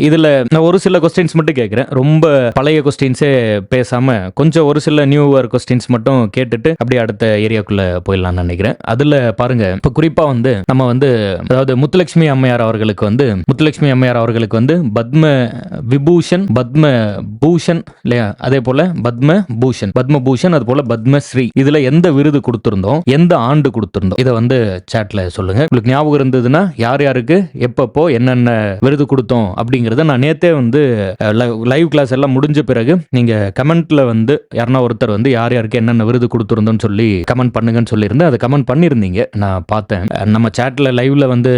இதுல நான் ஒரு சில கொஸ்டின்ஸ் மட்டும் கேட்கிறேன். ரொம்ப பழைய கொஸ்டின்ஸே பேசாம கொஞ்சம் ஒரு சில நியூவர் கொஸ்டின்ஸ் மட்டும் கேட்டுட்டு அப்படியே அடுத்த ஏரியாக்குள்ள போயிடலாம்னு நினைக்கிறேன். அதுல பாருங்க, இப்ப குறிப்பா வந்து நம்ம வந்து அதாவது முத்துலட்சுமி அம்மையார் அவர்களுக்கு வந்து பத்ம விபூஷன், பத்ம பூஷன் இல்லையா, அதே போல பத்மபூஷன் அது போல பத்மஸ்ரீ, இதுல எந்த விருது கொடுத்திருந்தோம், எந்த ஆண்டு கொடுத்திருந்தோம், இதை வந்து சாட்ல சொல்லுங்க. உங்களுக்கு ஞாபகம் இருந்ததுன்னா யார் யாருக்கு எப்பப்போ என்னென்ன விருது கொடுத்தோம் அப்படிங்கறத நான் நேத்தே வந்து லைவ் கிளாஸ் எல்லாம் முடிஞ்ச பிறகு நீங்க கமெண்ட்ல வந்து யாருன்னா ஒருத்தர் வந்து யார் யாருக்கு என்னென்ன விருது கொடுத்திருந்தோம்னு சொல்லி கமெண்ட் பண்ணுங்கன்னு சொல்லியிருந்தேன். அதை கமெண்ட் பண்ணியிருந்தீங்க, நான் பார்த்தேன். நம்ம சாட்ல லைவ்ல வந்து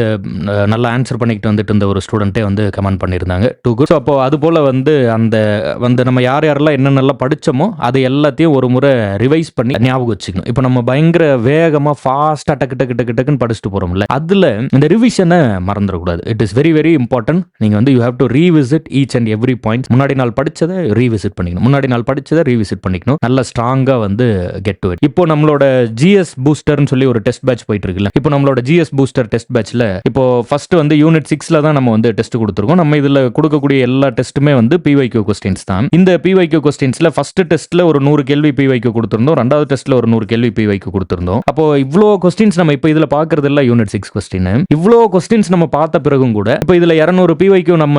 நல்லா ஆன்சர் பண்ணிக்கிட்டு வந்துட்டு இருந்த ஒரு ஸ்டூடெண்ட்டே வந்து கமெண்ட் பண்ணியிருந்தாங்க. Too good. அப்போ அது போல வந்து அந்த வந்து நம்ம யார் யாரெல்லாம் என்னென்னலாம் படிச்சோமோ அது எல்லாத்தையும் ஒரு முறை ரிவைஸ் பண்ணி ஞாபகம் வச்சுக்கணும். இப்போ நம்ம பயங்கர வேகமா ஃபாஸ்டா டக்குன்னு படிச்சுட்டு போறோம்ல, அதுல இந்த ரிவிஷனை மறந்துடக்கூடாது. It is very very important. நீங்க வந்து you have to revisit each and every point. முன்னாடி நாள் படிச்சதை ரீவிசிட் பண்ணிக்கணும். நல்லா ஸ்ட்ராங்கா வந்து கெட் டு இட். இப்போ நம்மளோட ஜிஎஸ் பூஸ்டர்னு சொல்லி ஒரு டெஸ்ட் பேட்ச் போயிட்டு இருக்குல்ல, இப்போ நம்மளோட ஜிஎஸ் பூஸ்டர் டெஸ்ட் பேட்ச்ல இப்போ ஃபர்ஸ்ட் வந்து யூனிட் 6ல தான் நம்ம வந்து டெஸ்ட் கொடுத்துருக்கோம். நம்ம இதுல கொடுக்கக்கூடிய எல்லா டெஸ்ட்டுமே வந்து பிவைக்யூ கொஸ்டின்ஸ் தான். இந்த பிவைக்யூ கொஸ்டின்ஸ்ல ஃபர்ஸ்ட் டெஸ்ட்ல ஒரு 100 கேள்வி பிவைக்யூ கொடுத்திருந்தோம், ரெண்டாவது டெஸ்ட்ல ஒரு 100 கேள்வி பிவைக்யூ கொடுத்திருந்தோம். அப்போ இவ்வளோ கொஸ்டின்ஸ் நம்ம இப்போ இதுல பாக்குறது எல்லாம் யூனிட் 6 கொஸ்டின். இவ்வளோ கொஸ்டின்ஸ் நம்ம பார்த்த பிறகும் கூட இப்போ இதுல 200 பிவைக்யூ நம்ம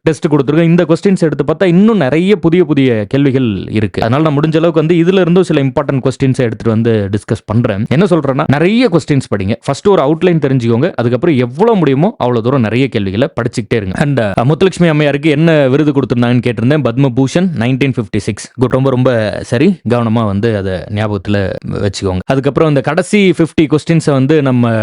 டெஸ்ட் கொடுத்துருக்கோம். இந்த கொஸ்டின்ஸ் எடுத்து பார்த்தா இன்னும் நிறைய புதிய புதிய கேள்விகள் இருக்கு. அதனால நான் முடிஞ்ச அளவுக்கு வந்து இதுல இருந்தும் சில இம்பார்ட்டன்ட் கொஸ்டின்ஸ் எடுத்துட்டு வந்து டிஸ்கஸ் பண்றேன். என்ன சொல்றேன்னா, நிறைய கொஸ்டின்ஸ் படிங்க. ஃபர்ஸ்ட் ஒரு அவுட்லைன் தெரிஞ்சுக்கோங்க, அதுக்கப்புறம் எவ்வளவு முடியுமோ அவ்வளவு தூரம் நிறைய கேள்விகளை படிச்சுக்கிட்டே இருங்க. அண்ட் முத்துலட்சுமி அம்மையாருக்கு என்ன விருது கொடுத்திருந்தாங்கன்னு கேட்டிருந்தேன். பத்மபூஷன் 1956. ரொம்ப ரொம்ப சரி, கவனமா வந்து அதை ஞாபகத்துல வச்சுக்கோங்க. அதுக்கப்புறம் இந்த கடைசி 50 கொஸ்டின்ஸை வந்து நம்ம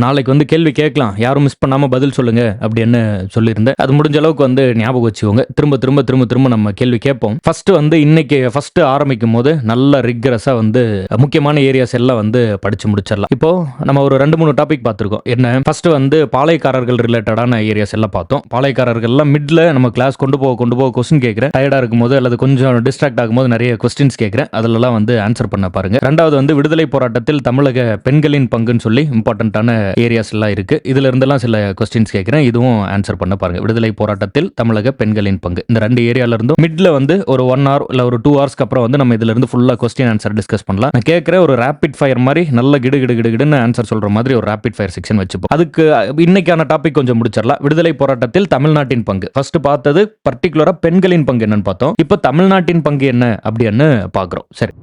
நாளைக்கு வந்து கேள்வி கேட்கலாம், யாரும் மிஸ் பண்ணாம பதில் சொல்லுங்க அப்படின்னு சொல்லியிருந்தேன். அது முடிஞ்ச அளவுக்கு வந்து ஞாபகம் வச்சுக்கோங்க. திரும்ப நம்ம கேள்வி கேட்போம். ஃபர்ஸ்ட் வந்து இன்னைக்கு ஃபர்ஸ்ட் ஆரம்பிக்கும் போது நல்ல ரிகரஸா வந்து முக்கியமான ஏரியாஸ் எல்லாம் வந்து படிச்சு முடிச்சிடலாம். இப்போ நம்ம ஒரு 2-3 டாபிக் பார்த்திருக்கோம். என்ன, ஃபர்ஸ்ட் வந்து பாளையக்காரர்கள் ரிலேட்டடான ஏரியாஸ் எல்லாம் பார்த்தோம். பாளையக்காரர்கள் எல்லாம் மிட்ல நம்ம கிளாஸ் கொண்டு போக கொஸ்டின் கேட்கிறேன். டயர்டா இருக்கும் போது அல்லது கொஞ்சம் டிஸ்ட்ராக்ட் ஆகும்போது நிறைய கொஸ்டின்ஸ் கேட்கிறேன். அதெல்லாம் வந்து ஆன்சர் பண்ண பாருங்க. ரெண்டாவது வந்து விடுதலை போராட்டத்தில் தமிழக பெண்களின் பங்குன்னு சொல்லி இம்பார்ட்டன்டான ஏரியாஸ் எல்லாம் இருக்கு. இதுல இருந்தெல்லாம் சில கொஸ்டின்ஸ் கேட்கிறேன், இதுவும் ஆன்சர் பண்ண பாருங்க. விடுதலை போராட்டத்தில் தமிழக பெண்களின் பங்கு, இந்த 2 ஏரியால இருந்தும் மிட்ல வந்து ஒரு 1 hour இல்ல ஒரு 2 hours அப்புறம் வந்து நம்ம இதுல இருந்து ஃபுல்லா கொஸ்டின் ஆன்சர் டிஸ்கஸ் பண்ணலாம். நான் கேட்கிற ஒரு ரேபிட் ஃபயர் மாதிரி நல்ல கிடுன்னு ஆன்சர் சொல்ற மாதிரி ஒரு ரேபிட் ஃபயர் செக்ஷன் வச்சுப்போம். அதுக்கு இன்னைக்கான டாபிக் கொஞ்சம் முடிச்சிடலாம். விடுதலை போராட்டத்தில் தமிழ்நாட்டின் பங்கு. ஃபர்ஸ்ட் பார்த்தது பர்டிகுலரா பெண்களின் பங்கு என்னன்னு பார்த்தோம். இப்போ தமிழ்நாட்டின் பங்கு என்ன அப்படின்னு பார்க்கிறோம். சரி.